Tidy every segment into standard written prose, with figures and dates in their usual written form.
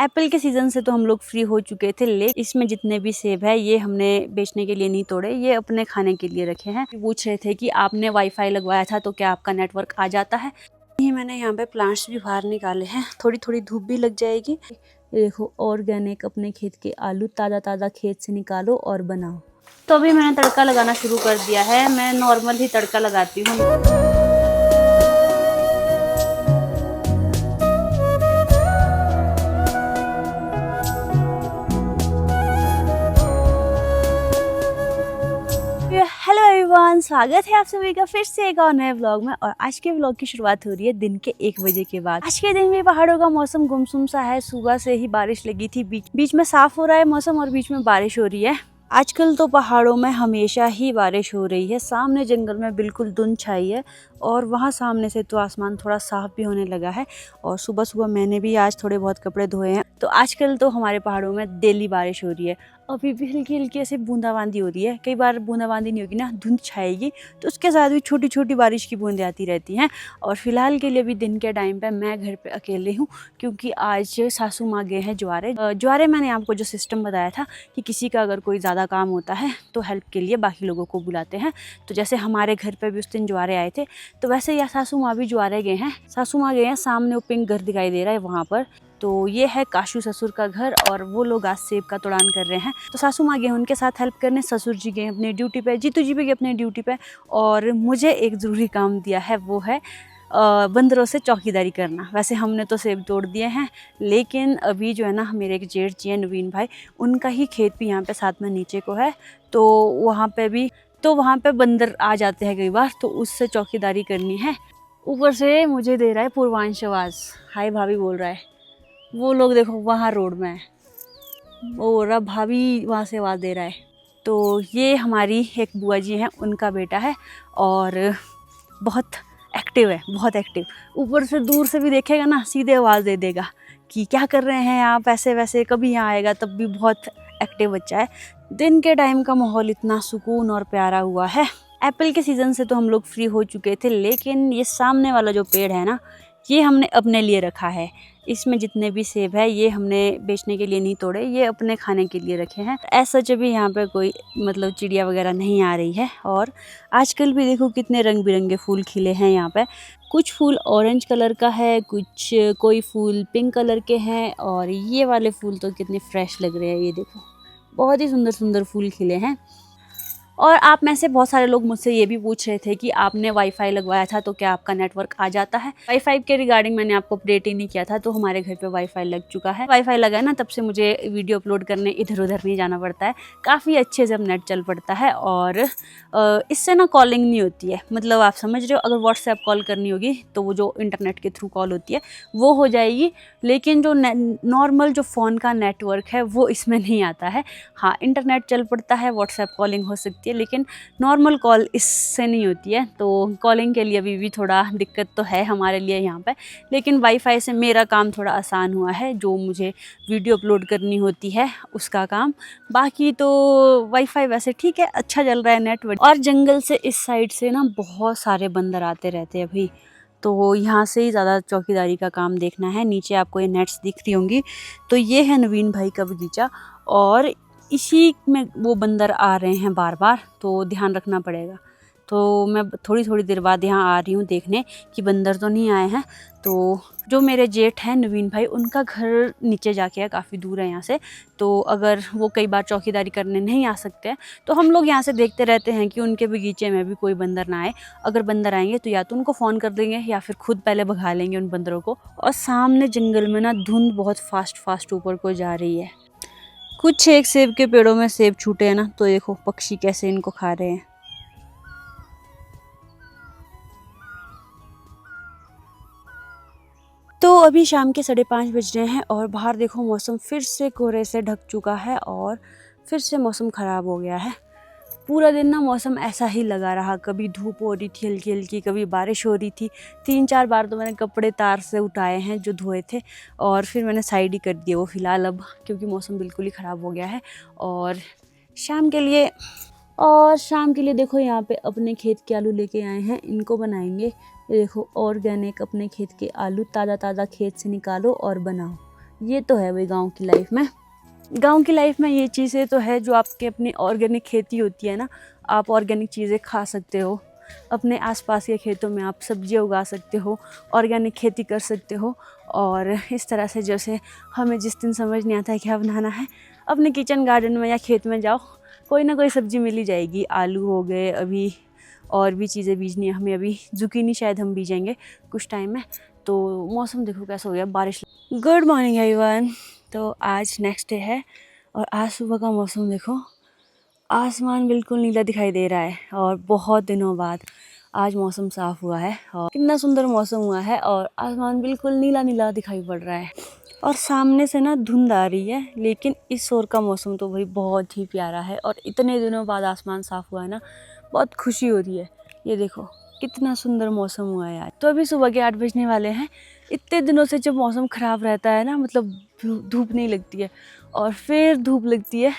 Apple के season से तो हम लोग फ्री हो चुके थे, लेकिन इसमें जितने भी सेब है ये हमने बेचने के लिए नहीं तोड़े, ये अपने खाने के लिए रखे हैं। पूछ रहे थे कि आपने वाईफाई लगवाया था तो क्या आपका नेटवर्क आ जाता है। ये मैंने यहाँ पे प्लांट्स भी बाहर निकाले हैं, थोड़ी थोड़ी धूप भी लग जाएगी। देखो ऑर्गेनिक अपने खेत के आलू ताज़ा ताज़ा खेत से निकालो और बनाओ। तो अभी मैंने तड़का लगाना शुरू कर दिया है। मैं नॉर्मल ही तड़का लगाती हूँ। हेलो एवरीवन, स्वागत है आप सभी का फिर से एक और नए व्लॉग में। और आज के व्लॉग की शुरुआत हो रही है दिन के 1 बजे के बाद। आज के दिन में पहाड़ों का मौसम गुमसुम सा है। सुबह से ही बारिश लगी थी, बीच में साफ हो रहा है मौसम और बीच में बारिश हो रही है। आजकल तो पहाड़ों में हमेशा ही बारिश हो रही है। सामने जंगल में बिल्कुल धुंध छाई है और वहाँ सामने से तो आसमान थोड़ा साफ भी होने लगा है। और सुबह सुबह मैंने भी आज थोड़े बहुत कपड़े धोए हैं। तो आजकल तो हमारे पहाड़ों में डेली बारिश हो रही है। अभी भी हल्की हल्की ऐसे बूंदाबांदी हो रही है। कई बार बूंदाबांदी नहीं होगी ना, धुंध छाएगी तो उसके साथ भी छोटी छोटी बारिश की बूंदें आती रहती हैं। और फिलहाल के लिए भी दिन के टाइम पे मैं घर पे अकेले हूँ, क्योंकि आज सासू माँ गए हैं ज्वारे। ज्वारे मैंने आपको जो सिस्टम बताया था कि किसी का अगर कोई ज़्यादा काम होता है तो हेल्प के लिए बाकी लोगों को बुलाते हैं। तो जैसे हमारे घर पे भी उस दिन ज्वारे आए थे, तो वैसे या सासू माँ भी ज्वारे गए हैं। सासू माँ गए हैं, सामने वो पिंक घर दिखाई दे रहा है वहाँ पर। तो ये है काशू ससुर का घर और वो लोग आज सेब का तोड़ान कर रहे हैं। तो सासू माँ गए उनके साथ हेल्प करने, ससुर जी गए अपने ड्यूटी पे, जीतू जी भी गए अपने ड्यूटी पे। और मुझे एक ज़रूरी काम दिया है, वो है बंदरों से चौकीदारी करना। वैसे हमने तो सेब तोड़ दिए हैं, लेकिन अभी जो है ना, मेरे एक जेठ जी हैं नवीन भाई, उनका ही खेत भी यहाँ पे साथ में नीचे को है। तो वहाँ पे बंदर आ जाते हैं कई बार, तो उससे चौकीदारी करनी है। ऊपर से मुझे दे रहा है पूर्वांश आवाज़, हाय भाभी बोल रहा है। वो लोग देखो वहाँ रोड में है, वो बोल रहा भाभी वहाँ से आवाज़ दे रहा है। तो ये हमारी एक बुआ जी हैं, उनका बेटा है और बहुत एक्टिव है, बहुत एक्टिव। ऊपर से दूर से भी देखेगा ना, सीधे आवाज़ दे देगा कि क्या कर रहे हैं आप, ऐसे वैसे। कभी यहाँ आएगा तब भी बहुत एक्टिव बच्चा है। दिन के टाइम का माहौल इतना सुकून और प्यारा हुआ है। एप्पल के सीज़न से तो हम लोग फ्री हो चुके थे, लेकिन ये सामने वाला जो पेड़ है ना, ये हमने अपने लिए रखा है। इसमें जितने भी सेब है ये हमने बेचने के लिए नहीं तोड़े, ये अपने खाने के लिए रखे हैं। ऐसा जब भी यहाँ पे कोई मतलब चिड़िया वगैरह नहीं आ रही है। और आजकल भी देखो कितने रंग बिरंगे फूल खिले हैं यहाँ पे। कुछ फूल ऑरेंज कलर का है, कोई फूल पिंक कलर के हैं। और ये वाले फूल तो कितने फ्रेश लग रहे हैं, ये देखो बहुत ही सुंदर सुंदर फूल खिले हैं। और आप में से बहुत सारे लोग मुझसे ये भी पूछ रहे थे कि आपने वाईफाई लगवाया था तो क्या आपका नेटवर्क आ जाता है। वाईफाई के रिगार्डिंग मैंने आपको अपडेट ही नहीं किया था, तो हमारे घर पे वाईफाई लग चुका है। वाईफाई लगा है ना, तब से मुझे वीडियो अपलोड करने इधर उधर नहीं जाना पड़ता है। काफ़ी अच्छे से अब नेट चल पड़ता है। और इससे ना कॉलिंग नहीं होती है, मतलब आप समझ रहे हो। अगर व्हाट्सएप कॉल करनी होगी तो वो जो इंटरनेट के थ्रू कॉल होती है वो हो जाएगी, लेकिन जो नॉर्मल जो फ़ोन का नेटवर्क है वो इसमें नहीं आता है। हाँ, इंटरनेट चल पड़ता है, व्हाट्सएप कॉलिंग हो सकती है, लेकिन नॉर्मल कॉल इससे नहीं होती है। तो कॉलिंग के लिए अभी भी थोड़ा दिक्कत तो है हमारे लिए यहाँ पे। लेकिन वाईफाई से मेरा काम थोड़ा आसान हुआ है, जो मुझे वीडियो अपलोड करनी होती है उसका काम। बाकी तो वाईफाई वैसे ठीक है, अच्छा चल रहा है नेटवर्क। और जंगल से इस साइड से ना बहुत सारे बंदर आते रहते हैं अभी, तो यहाँ से ही ज़्यादा चौकीदारी का काम देखना है। नीचे आपको ये नेट्स दिख रही होंगी, तो ये है नवीन भाई का बगीचा और इसी में वो बंदर आ रहे हैं बार बार, तो ध्यान रखना पड़ेगा। तो मैं थोड़ी थोड़ी देर बाद यहाँ आ रही हूँ देखने कि बंदर तो नहीं आए हैं। तो जो मेरे जेठ हैं नवीन भाई, उनका घर नीचे जाके है, काफ़ी दूर है यहाँ से। तो अगर वो कई बार चौकीदारी करने नहीं आ सकते हैं, तो हम लोग यहाँ से देखते रहते हैं कि उनके बगीचे में भी कोई बंदर ना आए। अगर बंदर आएंगे तो या तो उनको फ़ोन कर देंगे या फिर खुद पहले भगा लेंगे उन बंदरों को। और सामने जंगल में ना धुंध बहुत फास्ट ऊपर को जा रही है। कुछ एक सेब के पेड़ों में सेब छूटे हैं ना, तो देखो पक्षी कैसे इनको खा रहे हैं। तो अभी शाम के 5:30 बज रहे हैं और बाहर देखो मौसम फिर से कोहरे से ढक चुका है और फिर से मौसम ख़राब हो गया है। पूरा दिन ना मौसम ऐसा ही लगा रहा, कभी धूप हो रही थी हल्की हल्की, कभी बारिश हो रही थी। 3-4 बार तो मैंने कपड़े तार से उठाए हैं जो धोए थे, और फिर मैंने साइड ही कर दिए वो फ़िलहाल अब, क्योंकि मौसम बिल्कुल ही ख़राब हो गया है। शाम के लिए देखो यहाँ पे अपने खेत के आलू लेके आए हैं, इनको बनाएंगे। ये देखो ऑर्गेनिक अपने खेत के आलू ताज़ा ताज़ा खेत से निकालो और बनाओ। ये तो है भाई गांव की लाइफ में। गांव की लाइफ में ये चीज़ें तो है जो आपके अपनी ऑर्गेनिक खेती होती है ना, आप ऑर्गेनिक चीज़ें खा सकते हो, अपने आसपास के खेतों में आप सब्जियां उगा सकते हो, ऑर्गेनिक खेती कर सकते हो। और इस तरह से जैसे हमें जिस दिन समझ नहीं आता है क्या बनाना है, अपने किचन गार्डन में या खेत में जाओ, कोई ना कोई सब्ज़ी मिल ही जाएगी। आलू हो गए, अभी और भी चीज़ें बीजनी है हमें, अभी जुकीनी शायद हम बीजेंगे कुछ टाइम में। तो मौसम देखो कैसा हो गया, बारिश। Good morning everyone. तो आज नेक्स्ट डे है और आज सुबह का मौसम देखो, आसमान बिल्कुल नीला दिखाई दे रहा है और बहुत दिनों बाद आज मौसम साफ़ हुआ है और कितना सुंदर मौसम हुआ है और आसमान बिल्कुल नीला नीला दिखाई पड़ रहा है और सामने से ना धुंध आ रही है, लेकिन इस ओर का मौसम तो भाई बहुत ही प्यारा है और इतने दिनों बाद आसमान साफ़ हुआ है ना, बहुत खुशी हो रही है। ये देखो कितना सुंदर मौसम हुआ है यार। तो अभी सुबह के 8 बजने वाले हैं। इतने दिनों से जब मौसम ख़राब रहता है ना, मतलब धूप नहीं लगती है और फिर धूप लगती है,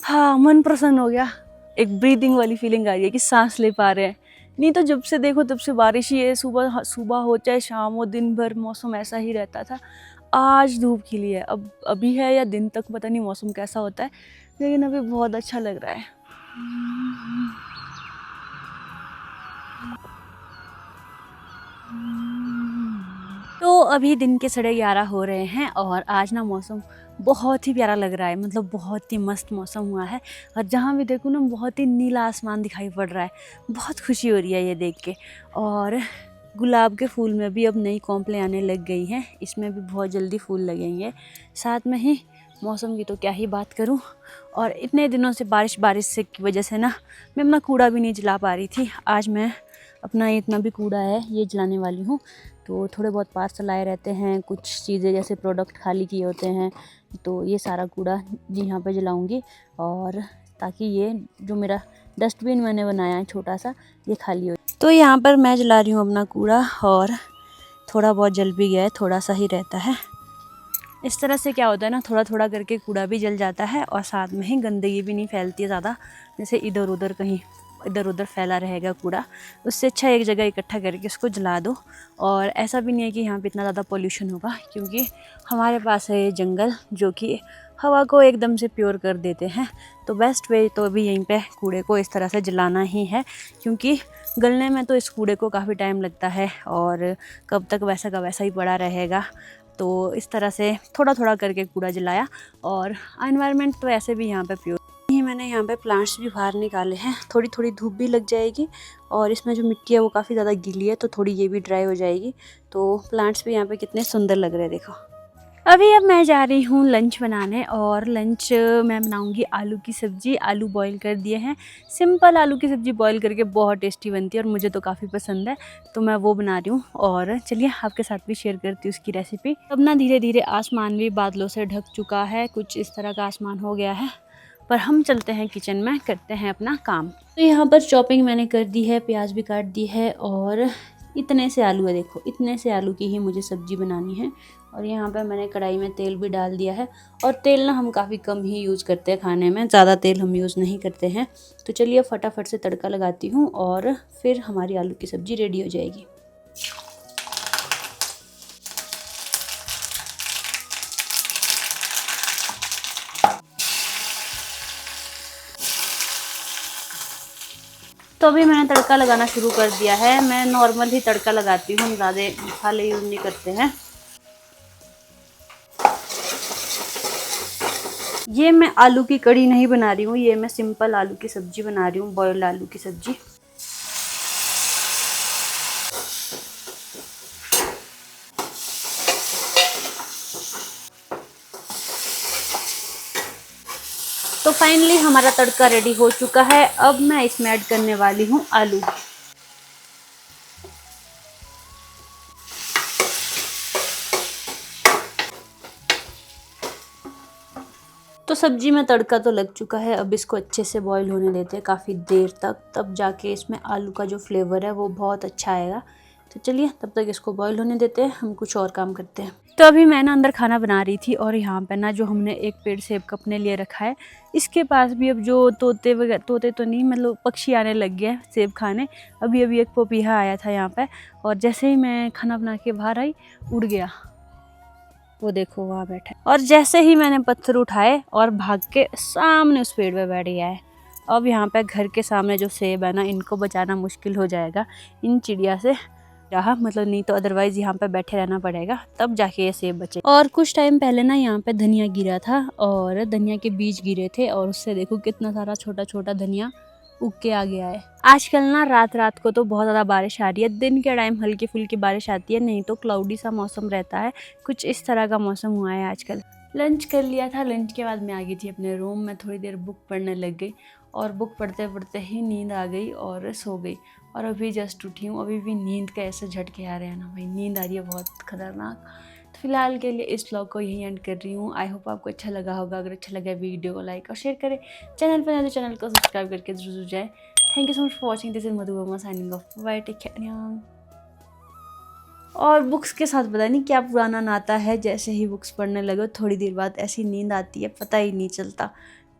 हाँ मन प्रसन्न हो गया। एक ब्रीदिंग वाली फीलिंग आ रही है कि सांस ले पा रहे हैं। नहीं तो जब से देखो तब से बारिश ही है, सुबह सुबह हो चाहे शाम हो, दिन भर मौसम ऐसा ही रहता था। आज धूप खिली है, अब अभी है या दिन तक पता नहीं मौसम कैसा होता है, लेकिन अभी बहुत अच्छा लग रहा है। तो अभी दिन के 11:30 हो रहे हैं और आज ना मौसम बहुत ही प्यारा लग रहा है, मतलब बहुत ही मस्त मौसम हुआ है और जहाँ भी देखूँ ना बहुत ही नीला आसमान दिखाई पड़ रहा है। बहुत खुशी हो रही है ये देख के। और गुलाब के फूल में भी अब नई कॉम्प्लें आने लग गई हैं, इसमें भी बहुत जल्दी फूल लगेंगे। साथ में ही मौसम की तो क्या ही बात करूं। और इतने दिनों से बारिश से की वजह से ना मैं अपना कूड़ा भी नहीं जला पा रही थी। आज मैं अपना इतना भी कूड़ा है ये जलाने वाली हूँ। तो थोड़े बहुत पार्सल आए रहते हैं, कुछ चीज़ें जैसे प्रोडक्ट खाली किए होते हैं, तो ये सारा कूड़ा जी यहाँ पे जलाऊंगी और ताकि ये जो मेरा डस्टबिन मैंने बनाया है छोटा सा, ये खाली हो। तो यहाँ पर मैं जला रही हूँ अपना कूड़ा और थोड़ा बहुत जल भी गया है, थोड़ा सा ही रहता है। इस तरह से क्या होता है ना, थोड़ा थोड़ा करके कूड़ा भी जल जाता है और साथ में ही गंदगी भी नहीं फैलती है ज़्यादा, जैसे इधर उधर कहीं इधर उधर फैला रहेगा कूड़ा। उससे अच्छा एक जगह इकट्ठा करके उसको जला दो। और ऐसा भी नहीं है कि यहाँ पे इतना ज़्यादा पोल्यूशन होगा, क्योंकि हमारे पास है ये जंगल जो कि हवा को एकदम से प्योर कर देते हैं। तो बेस्ट वे तो अभी यहीं पे कूड़े को इस तरह से जलाना ही है, क्योंकि गलने में तो इस कूड़े को काफ़ी टाइम लगता है और कब तक वैसा का वैसा ही पड़ा रहेगा। तो इस तरह से थोड़ा थोड़ा करके कूड़ा जलाया और एनवायरनमेंट तो ऐसे भी यहाँ पे प्योर ही। मैंने यहाँ पे प्लांट्स भी बाहर निकाले हैं, थोड़ी थोड़ी धूप भी लग जाएगी और इसमें जो मिट्टी है वो काफ़ी ज़्यादा गीली है, तो थोड़ी ये भी ड्राई हो जाएगी। तो प्लांट्स भी यहाँ पे कितने सुंदर लग रहे हैं देखो। अभी अब मैं जा रही हूँ लंच बनाने और लंच मैं बनाऊँगी आलू की सब्ज़ी। आलू बॉईल कर दिए हैं, सिंपल आलू की सब्ज़ी बॉईल करके बहुत टेस्टी बनती है और मुझे तो काफ़ी पसंद है, तो मैं वो बना रही हूँ। और चलिए आपके साथ भी शेयर करती हूँ उसकी रेसिपी। अब ना धीरे धीरे आसमान भी बादलों से ढक चुका है, कुछ इस तरह का आसमान हो गया है। पर हम चलते हैं किचन में, करते हैं अपना काम। तो यहाँ पर चॉपिंग मैंने कर दी है, प्याज भी काट दी है और इतने से आलू है, देखो इतने से आलू की ही मुझे सब्ज़ी बनानी है। और यहाँ पे मैंने कढ़ाई में तेल भी डाल दिया है और तेल ना हम काफ़ी कम ही यूज़ करते हैं खाने में, ज़्यादा तेल हम यूज़ नहीं करते हैं। तो चलिए फटाफट से तड़का लगाती हूँ और फिर हमारी आलू की सब्ज़ी रेडी हो जाएगी। तो अभी मैंने तड़का लगाना शुरू कर दिया है। मैं नॉर्मल ही तड़का लगाती हूँ, ज़्यादा मसाले यूज़ नहीं करते हैं। ये मैं आलू की कढ़ी नहीं बना रही हूँ, ये मैं सिंपल आलू की सब्ज़ी बना रही हूँ, बॉइल्ड आलू की सब्ज़ी। तो फाइनली हमारा तड़का रेडी हो चुका है। अब मैं इसमें ऐड करने वाली हूँ आलू। तो सब्जी में तड़का तो लग चुका है, अब इसको अच्छे से बॉईल होने देते हैं काफ़ी देर तक, तब जाके इसमें आलू का जो फ्लेवर है वो बहुत अच्छा आएगा। तो चलिए तब तक इसको बॉईल होने देते हैं, हम कुछ और काम करते हैं। तो अभी मैं ना अंदर खाना बना रही थी और यहाँ पे ना जो हमने एक पेड़ सेब का अपने लिए रखा है, इसके पास भी अब जो तोते तो नहीं, मतलब पक्षी आने लग गए सेब खाने। अभी अभी एक पपीहा आया था यहाँ पे और जैसे ही मैं खाना बना के बाहर आई उड़ गया। वो देखो वहाँ बैठा है। और जैसे ही मैंने पत्थर उठाए और भाग के सामने उस पेड़ पे बैठ गया है। अब यहाँ पे घर के सामने जो सेब है ना, इनको बचाना मुश्किल हो जाएगा इन चिड़िया से, रहा मतलब नहीं तो अदरवाइज यहाँ पे बैठे रहना पड़ेगा, तब जाके ये सेब बचे। और कुछ टाइम पहले ना यहाँ पे धनिया गिरा था और धनिया के बीज गिरे थे और उससे देखो कितना सारा छोटा छोटा धनिया उग के आ गया है। आजकल ना रात रात को तो बहुत ज़्यादा बारिश आ रही है, दिन के टाइम हल्की फुल्की बारिश आती है, नहीं तो क्लाउडी सा मौसम रहता है। कुछ इस तरह का मौसम हुआ है आजकल। लंच कर लिया था, लंच के बाद मैं आ गई थी अपने रूम में, थोड़ी देर बुक पढ़ने लग गई और बुक पढ़ते पढ़ते ही नींद आ गई और सो गई। और अभी जस्ट उठी हूँ, अभी भी नींद का ऐसे झटके आ रहे हैं ना भाई, नींद आ रही है बहुत खतरनाक। तो फिलहाल के लिए इस व्लॉग को यहीं एंड कर रही हूँ। आई होप आपको अच्छा लगा होगा। अगर अच्छा लगा वीडियो को लाइक और शेयर करें, चैनल पर नए तो चैनल को सब्सक्राइब करके जरूर जाए। Thank you so much for watching. This is Madhu Verma signing off. Bye, take care. और बुक्स के साथ पता नहीं क्या पुराना नाता है, जैसे ही बुक्स पढ़ने लगे थोड़ी देर बाद ऐसी नींद आती है, पता ही नहीं चलता।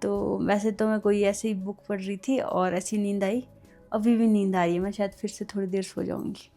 तो वैसे तो मैं कोई ऐसी बुक पढ़ रही थी और ऐसी नींद आई, अभी भी नींद आ रही है, मैं शायद फिर से थोड़ी देर सो जाऊंगी।